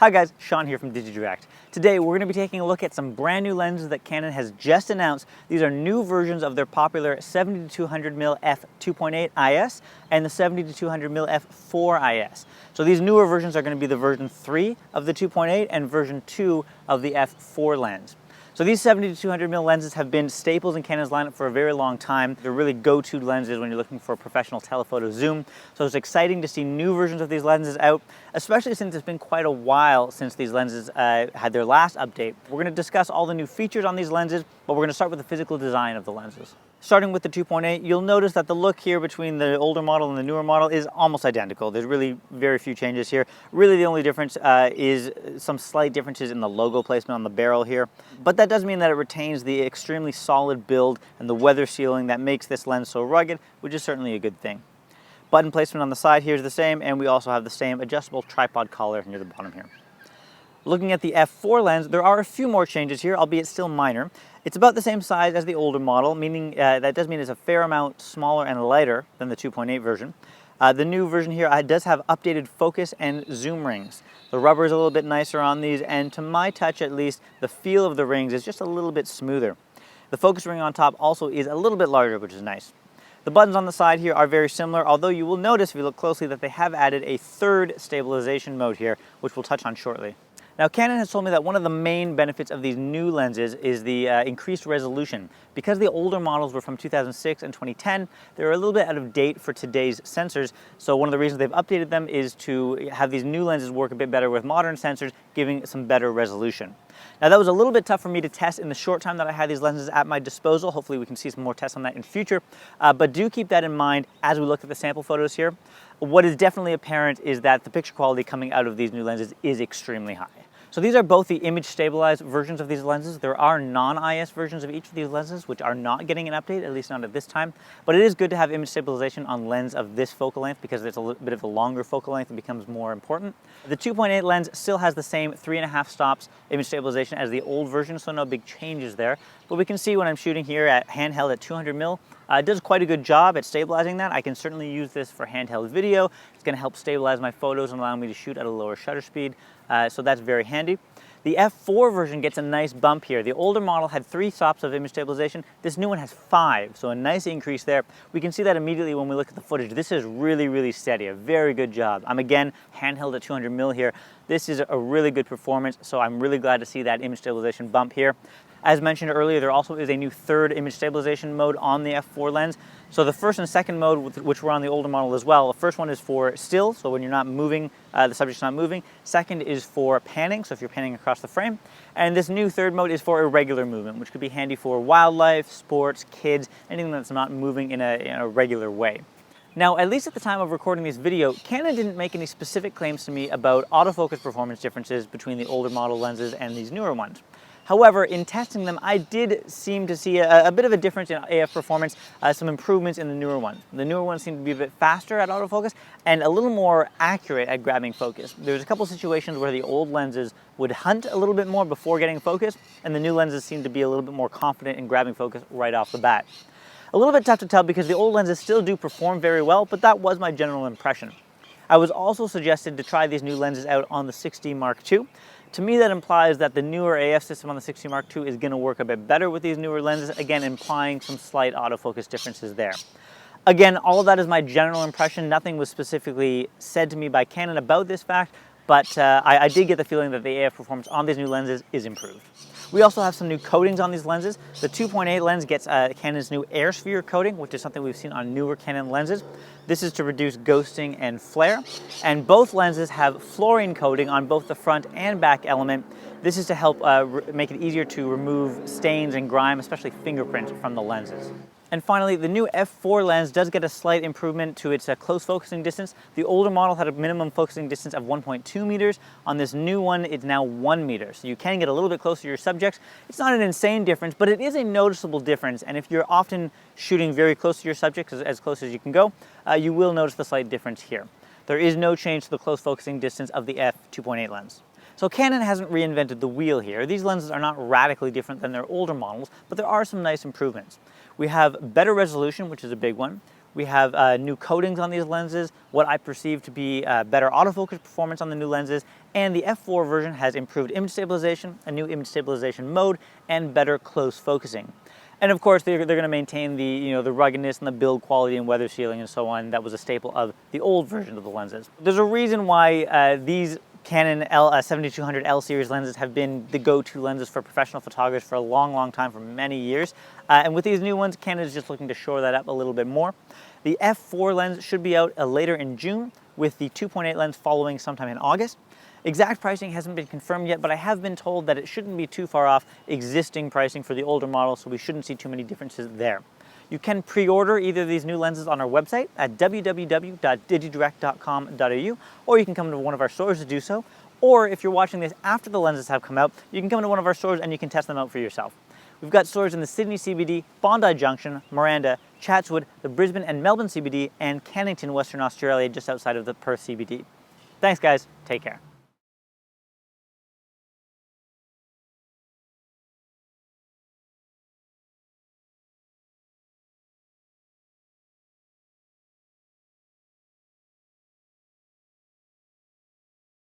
Hi guys, Sean here from digiDirect. Today we're going to be taking a look at some brand new lenses that Canon has just announced. These are new versions of their popular 70-200mm f2.8 IS and the 70-200mm f4 IS. So these newer versions are going to be the version 3 of the 2.8 and version 2 of the f4 lens. So these 70-200mm lenses have been staples in Canon's lineup for a very long time. They're really go-to lenses when you're looking for a professional telephoto zoom. So it's exciting to see new versions of these lenses out, especially since it's been quite a while since these lenses had their last update. We're going to discuss all the new features on these lenses, but we're going to start with the physical design of the lenses. Starting with the 2.8, you'll notice that the look here between the older model and the newer model is almost identical. There's really very few changes here. Really the only difference is some slight differences in the logo placement on the barrel here. But that does mean that it retains the extremely solid build and the weather sealing that makes this lens so rugged, which is certainly a good thing. Button placement on the side here is the same, and we also have the same adjustable tripod collar near the bottom here. Looking at the f4 lens, there are a few more changes here, albeit still minor. It's about the same size as the older model, meaning that does mean it's a fair amount smaller and lighter than the 2.8 version. The new version here does have updated focus and zoom rings. The rubber is a little bit nicer on these, and to my touch at least, the feel of the rings is just a little bit smoother. The focus ring on top also is a little bit larger, which is nice. The buttons on the side here are very similar, although you will notice if you look closely that they have added a third stabilization mode here, which we'll touch on shortly. Now, Canon has told me that one of the main benefits of these new lenses is the increased resolution. Because the older models were from 2006 and 2010, they're a little bit out of date for today's sensors, so one of the reasons they've updated them is to have these new lenses work a bit better with modern sensors, giving some better resolution. Now, that was a little bit tough for me to test in the short time that I had these lenses at my disposal. Hopefully we can see some more tests on that in future, but do keep that in mind as we look at the sample photos here. What is definitely apparent is that the picture quality coming out of these new lenses is extremely high. So these are both the image stabilized versions of these lenses. There are non-IS versions of each of these lenses which are not getting an update, at least not at this time. But it is good to have image stabilization on lens of this focal length because it's a little bit of a longer focal length. It becomes more important. The 2.8 lens still has the same 3.5 stops image stabilization as the old version, so no big changes there. But we can see when I'm shooting here at handheld at 200mm, it does quite a good job at stabilizing that. I can certainly use this for handheld video. It's going to help stabilize my photos and allow me to shoot at a lower shutter speed, so that's very handy. The f4 version gets a nice bump here. The older model had 3 stops of image stabilization. This new one has 5, so a nice increase there. We can see that immediately when we look at the footage. This is really, really steady, a very good job. I'm again handheld at 200mm here. This is a really good performance, so I'm really glad to see that image stabilization bump here. As mentioned earlier, there also is a new third image stabilization mode on the f4 lens. So the first and second mode, which were on the older model as well, the first one is for still, so when you're not moving, the subject's not moving. Second is for panning, so if you're panning across the frame. And this new third mode is for irregular movement, which could be handy for wildlife, sports, kids, anything that's not moving in a regular way. Now, at least at the time of recording this video, Canon didn't make any specific claims to me about autofocus performance differences between the older model lenses and these newer ones. However, in testing them, I did seem to see a bit of a difference in AF performance, some improvements in the newer ones. The newer ones seem to be a bit faster at autofocus and a little more accurate at grabbing focus. There's a couple situations where the old lenses would hunt a little bit more before getting focus, and the new lenses seem to be a little bit more confident in grabbing focus right off the bat. A little bit tough to tell because the old lenses still do perform very well, but that was my general impression. I was also suggested to try these new lenses out on the 6D Mark II. To me, that implies that the newer AF system on the 6D Mark II is going to work a bit better with these newer lenses, again implying some slight autofocus differences there. Again, all of that is my general impression. Nothing was specifically said to me by Canon about this fact, but I did get the feeling that the AF performance on these new lenses is improved. We also have some new coatings on these lenses. The 2.8 lens gets Canon's new air sphere coating, which is something we've seen on newer Canon lenses. This is to reduce ghosting and flare. And both lenses have fluorine coating on both the front and back element. This is to help make it easier to remove stains and grime, especially fingerprints, from the lenses. And finally, the new f4 lens does get a slight improvement to its close focusing distance. The older model had a minimum focusing distance of 1.2 meters. On this new one, it's now 1 meter. So you can get a little bit closer to your subjects. It's not an insane difference, but it is a noticeable difference. And if you're often shooting very close to your subjects, as close as you can go, you will notice the slight difference here. There is no change to the close focusing distance of the f2.8 lens. So Canon hasn't reinvented the wheel here. These lenses are not radically different than their older models, but there are some nice improvements. We have better resolution, which is a big one. We have new coatings on these lenses, what I perceive to be better autofocus performance on the new lenses, and the F4 version has improved image stabilization, a new image stabilization mode, and better close focusing. And of course, they're going to maintain the the ruggedness and the build quality and weather sealing and so on. That was a staple of the old version of the lenses. There's a reason why these Canon 7200 L series lenses have been the go-to lenses for professional photographers for a long time, for many years. And with these new ones, Canon is just looking to shore that up a little bit more. The F4 lens should be out later in June, with the 2.8 lens following sometime in August. Exact pricing hasn't been confirmed yet, but I have been told that it shouldn't be too far off existing pricing for the older model, so we shouldn't see too many differences there. You can pre-order either of these new lenses on our website at www.digidirect.com.au, or you can come to one of our stores to do so. Or if you're watching this after the lenses have come out, you can come to one of our stores and you can test them out for yourself. We've got stores in the Sydney CBD, Bondi Junction, Miranda, Chatswood, the Brisbane and Melbourne CBD, and Cannington, Western Australia, just outside of the Perth CBD. Thanks guys, take care.